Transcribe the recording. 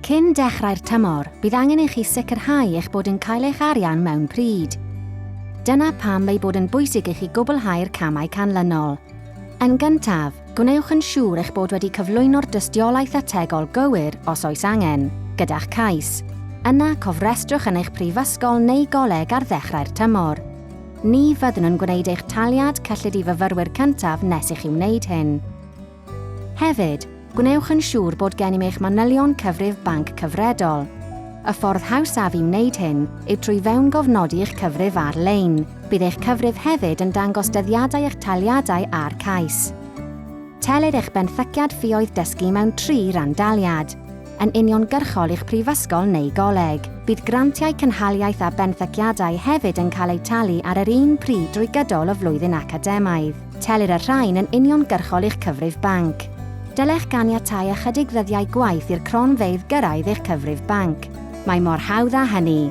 Cyn dechrau'r tymor, bydd angen i chi sicrhau eich bod yn cael eich arian mewn pryd. Dyna pam ei bod yn bwysig i chi gwblhau'r camau canlynol. Yn gyntaf, gwnewch yn siŵr eich bod wedi cyflwyno'r dystiolaeth ategol gywir os oes angen, gyda'ch cais. Yna cofrestrwch yn eich prifysgol neu goleg ar ddechrau'r tymor. Ni fyddwn yn gwneud eich taliad cyllid i fyfyrwyr cyntaf nes i chi wneud hyn. Hefyd, gwnewch yn siŵr bod gennym eich manylion cyfrif banc cyfredol. Y ffordd hawsaf i wneud hyn yw trwy fewn gofnodi eich cyfrif ar-lein. Bydd eich cyfrif hefyd yn dangos dyddiadau eich taliadau a'r cais. Telid eich benthyciad ffïoedd dysgu mewn 3 randaliad, yn uniongyrchol i'ch prifysgol neu goleg. Bydd grantiau cynhaliaeth a benthyciadau hefyd yn cael eu talu ar yr un pryd drwy gydol y flwyddyn academaidd. Telid y rhain yn uniongyrchol i'ch cyfrif banc. Dylech ganiatáu ychydig ddyddiau gwaith i'r cronfeydd gyrraedd eich cyfrif banc. Mae mor hawdd â hynny.